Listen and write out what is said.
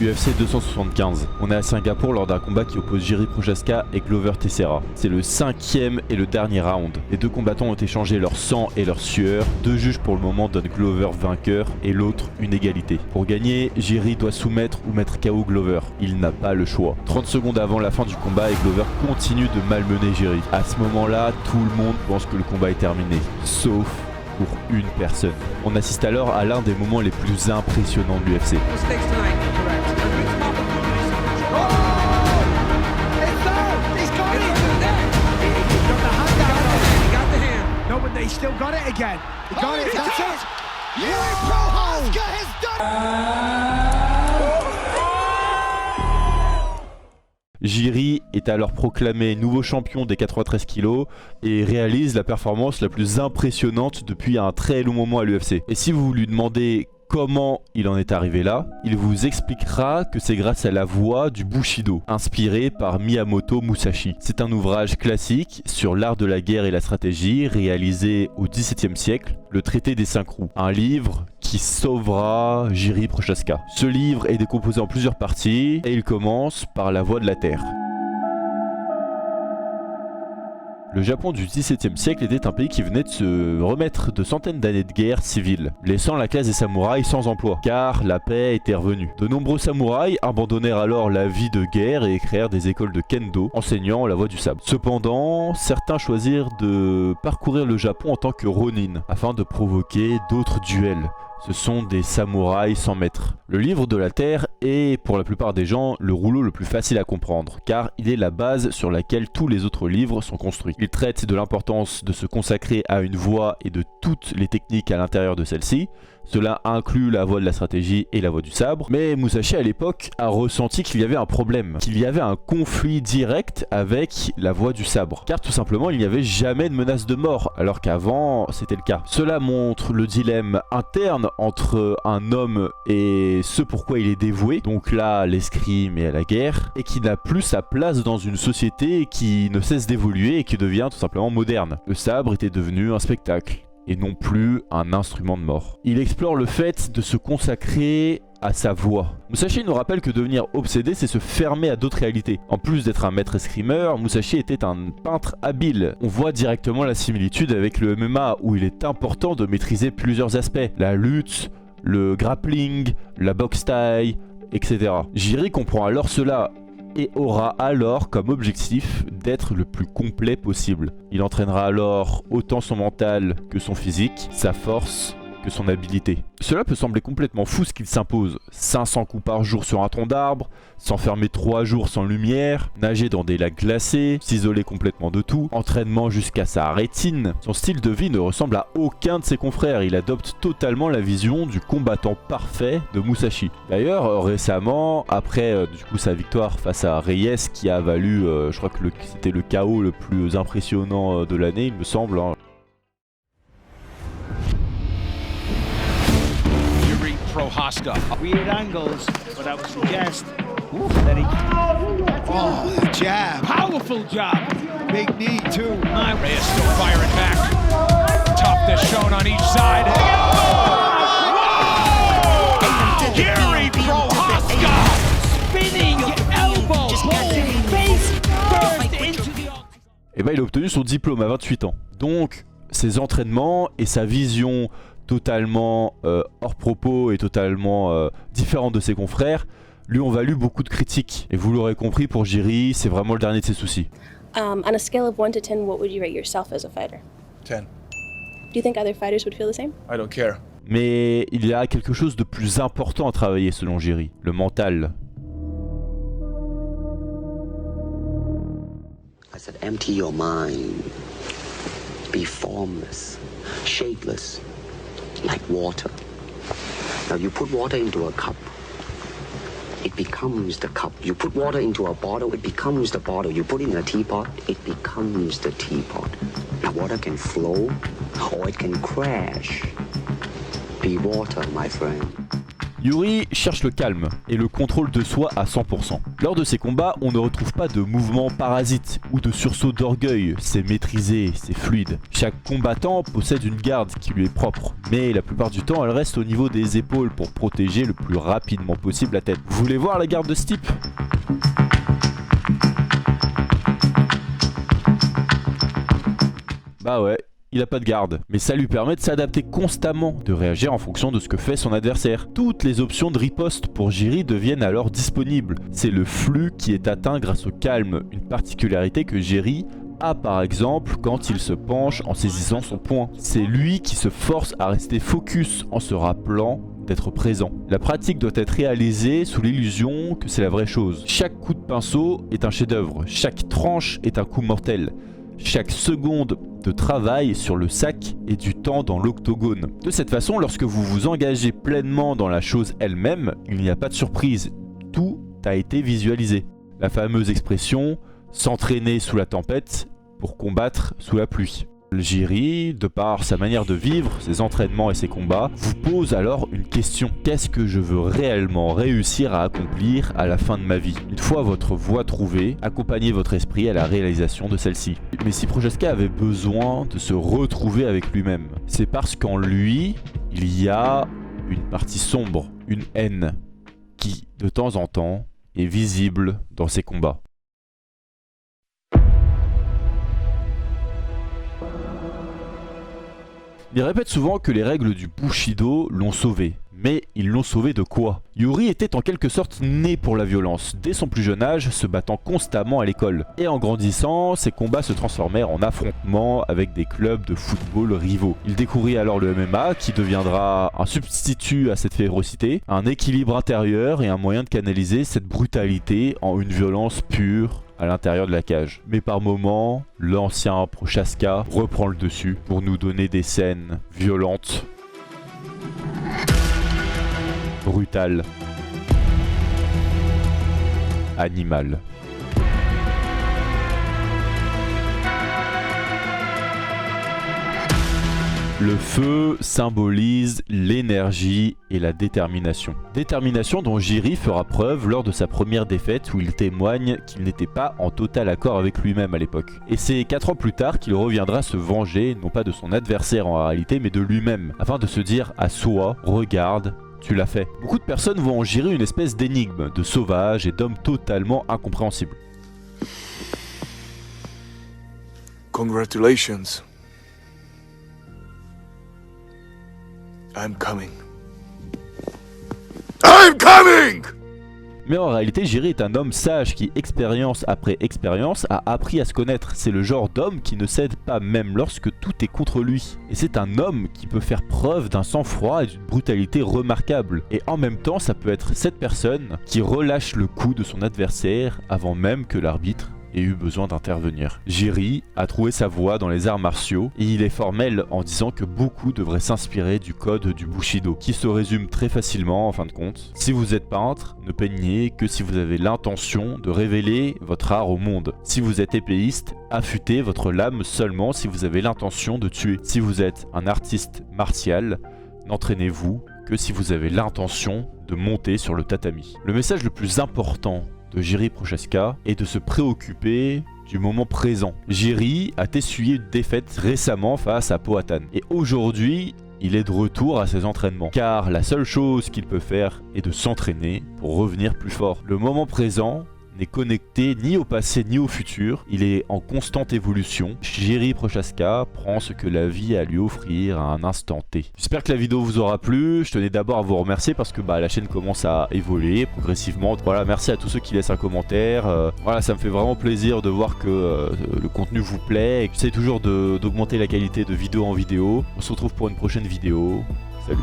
UFC 275. On est à Singapour lors d'un combat qui oppose Jiri Prochazka et Glover Teixeira. C'est le 5e et le dernier round. Les deux combattants ont échangé leur sang et leur sueur. Deux juges pour le moment donnent Glover vainqueur et l'autre une égalité. Pour gagner, Jiri doit soumettre ou mettre KO Glover. Il n'a pas le choix. 30 secondes avant la fin du combat et Glover continue de malmener Jiri. À ce moment-là, tout le monde pense que le combat est terminé. Sauf pour une personne. On assiste alors à l'un des moments les plus impressionnants de l'UFC. Jiri est alors proclamé nouveau champion des 93 kg et réalise la performance la plus impressionnante depuis un très long moment à l'UFC. Et si vous lui demandez comment il en est arrivé là, il vous expliquera que c'est grâce à la voie du Bushido, inspiré par Miyamoto Musashi. C'est un ouvrage classique sur l'art de la guerre et la stratégie, réalisé au XVIIe siècle, le traité des 5 roues. Un livre qui sauvera Jiri Prochazka. Ce livre est décomposé en plusieurs parties et il commence par la voie de la terre. Le Japon du XVIIe siècle était un pays qui venait de se remettre de centaines d'années de guerre civile, laissant la classe des samouraïs sans emploi, car la paix était revenue. De nombreux samouraïs abandonnèrent alors la vie de guerre et créèrent des écoles de kendo, enseignant la voie du sabre. Cependant, certains choisirent de parcourir le Japon en tant que ronin, afin de provoquer d'autres duels. Ce sont des samouraïs sans maître. Le livre de la terre est, pour la plupart des gens, le rouleau le plus facile à comprendre, car il est la base sur laquelle tous les autres livres sont construits. Il traite de l'importance de se consacrer à une voie et de toutes les techniques à l'intérieur de celle-ci. Cela inclut la voie de la stratégie et la voie du sabre. Mais Musashi à l'époque a ressenti qu'il y avait un problème, qu'il y avait un conflit direct avec la voie du sabre. Car tout simplement il n'y avait jamais de menace de mort, alors qu'avant c'était le cas. Cela montre le dilemme interne entre un homme et ce pourquoi il est dévoué, donc là l'escrime et à la guerre, et qui n'a plus sa place dans une société qui ne cesse d'évoluer et qui devient tout simplement moderne. Le sabre était devenu un spectacle et non plus un instrument de mort. Il explore le fait de se consacrer à sa voie. Musashi nous rappelle que devenir obsédé, c'est se fermer à d'autres réalités. En plus d'être un maître escrimeur, Musashi était un peintre habile. On voit directement la similitude avec le MMA, où il est important de maîtriser plusieurs aspects. La lutte, le grappling, la boxe thaï, etc. Jiri comprend alors cela et aura alors comme objectif d'être le plus complet possible. Il entraînera alors autant son mental que son physique, sa force que son habileté. Cela peut sembler complètement fou ce qu'il s'impose. 500 coups par jour sur un tronc d'arbre, s'enfermer 3 jours sans lumière, nager dans des lacs glacés, s'isoler complètement de tout, entraînement jusqu'à sa rétine. Son style de vie ne ressemble à aucun de ses confrères. Il adopte totalement la vision du combattant parfait de Musashi. D'ailleurs, récemment, après du coup sa victoire face à Reyes qui a valu, je crois que c'était le KO le plus impressionnant de l'année, il me semble, hein. Prochazka. Weird angles, but that was guessed. Then he... Oh, the jab. Powerful jab. Big knee, too. Reyes still firing back. Toughness shown on each side. Jiri Prochazka! Spinning elbow. Face first into the... Et bah il a obtenu son diplôme à 28 ans. Donc, ses entraînements et sa vision totalement hors propos et totalement différente de ses confrères, lui ont valu beaucoup de critiques. Et vous l'aurez compris, pour Jiri, c'est vraiment le dernier de ses soucis. On a scale of 1 to 10, what would you rate yourself as a fighter? 10. Do you think other fighters would feel the same? I don't care. Mais il y a quelque chose de plus important à travailler selon Jiri, le mental. I said, empty your mind. Be formless, shapeless, like water. Now you put water into a cup, it becomes the cup. You put water into a bottle, it becomes the bottle. You put it in a teapot, it becomes the teapot. Now water can flow or it can crash. Be water, my friend. Yuri cherche le calme et le contrôle de soi à 100%. Lors de ses combats, on ne retrouve pas de mouvements parasites ou de sursaut d'orgueil, c'est maîtrisé, c'est fluide. Chaque combattant possède une garde qui lui est propre, mais la plupart du temps elle reste au niveau des épaules pour protéger le plus rapidement possible la tête. Vous voulez voir la garde de ce type ? Bah ouais, il a pas de garde, mais ça lui permet de s'adapter constamment, de réagir en fonction de ce que fait son adversaire. Toutes les options de riposte pour Jiri deviennent alors disponibles. C'est le flux qui est atteint grâce au calme, une particularité que Jiri a par exemple quand il se penche en saisissant son poing. C'est lui qui se force à rester focus en se rappelant d'être présent. La pratique doit être réalisée sous l'illusion que c'est la vraie chose. Chaque coup de pinceau est un chef-d'œuvre, chaque tranche est un coup mortel. Chaque seconde de travail sur le sac est du temps dans l'octogone. De cette façon, lorsque vous vous engagez pleinement dans la chose elle-même, il n'y a pas de surprise. Tout a été visualisé. La fameuse expression « s'entraîner sous la tempête pour combattre sous la pluie ». Jiri, de par sa manière de vivre, ses entraînements et ses combats, vous pose alors une question. Qu'est-ce que je veux réellement réussir à accomplir à la fin de ma vie? Une fois votre voie trouvée, accompagnez votre esprit à la réalisation de celle-ci. Mais si Prochaska avait besoin de se retrouver avec lui-même, c'est parce qu'en lui, il y a une partie sombre, une haine, qui, de temps en temps, est visible dans ses combats. Il répète souvent que les règles du Bushido l'ont sauvé. Mais ils l'ont sauvé de quoi? Yuri était en quelque sorte né pour la violence, dès son plus jeune âge, se battant constamment à l'école. Et en grandissant, ses combats se transformèrent en affrontements avec des clubs de football rivaux. Il découvrit alors le MMA, qui deviendra un substitut à cette férocité, un équilibre intérieur et un moyen de canaliser cette brutalité en une violence pure à l'intérieur de la cage. Mais par moments, l'ancien Prochaska reprend le dessus pour nous donner des scènes violentes, brutales, animales. Le feu symbolise l'énergie et la détermination. Détermination dont Jiri fera preuve lors de sa première défaite où il témoigne qu'il n'était pas en total accord avec lui-même à l'époque. Et c'est 4 ans plus tard qu'il reviendra se venger, non pas de son adversaire en réalité, mais de lui-même, afin de se dire à soi, regarde, tu l'as fait. Beaucoup de personnes voient en Jiri une espèce d'énigme, de sauvage et d'homme totalement incompréhensible. Congratulations. I'm coming. I'm coming! Mais en réalité, Jiri est un homme sage qui, expérience après expérience, a appris à se connaître. C'est le genre d'homme qui ne cède pas même lorsque tout est contre lui. Et c'est un homme qui peut faire preuve d'un sang-froid et d'une brutalité remarquable. Et en même temps, ça peut être cette personne qui relâche le coup de son adversaire avant même que l'arbitre ait eu besoin d'intervenir. Jiri a trouvé sa voie dans les arts martiaux et il est formel en disant que beaucoup devraient s'inspirer du code du Bushido, qui se résume très facilement en fin de compte. Si vous êtes peintre, ne peignez que si vous avez l'intention de révéler votre art au monde. Si vous êtes épéiste, affûtez votre lame seulement si vous avez l'intention de tuer. Si vous êtes un artiste martial, n'entraînez-vous que si vous avez l'intention de monter sur le tatami. Le message le plus important de Jiri Prochaska est de se préoccuper du moment présent. Jiri a essuyé une défaite récemment face à Powhatan. Et aujourd'hui, il est de retour à ses entraînements. Car la seule chose qu'il peut faire est de s'entraîner pour revenir plus fort. Le moment présent n'est connecté ni au passé ni au futur, il est en constante évolution. Jiri Prochaska prend ce que la vie a à lui offrir à un instant T. J'espère que la vidéo vous aura plu, je tenais d'abord à vous remercier parce que la chaîne commence à évoluer progressivement. Voilà, merci à tous ceux qui laissent un commentaire, voilà, ça me fait vraiment plaisir de voir que le contenu vous plaît et que j'essaie toujours d'augmenter la qualité de vidéo en vidéo. On se retrouve pour une prochaine vidéo, salut.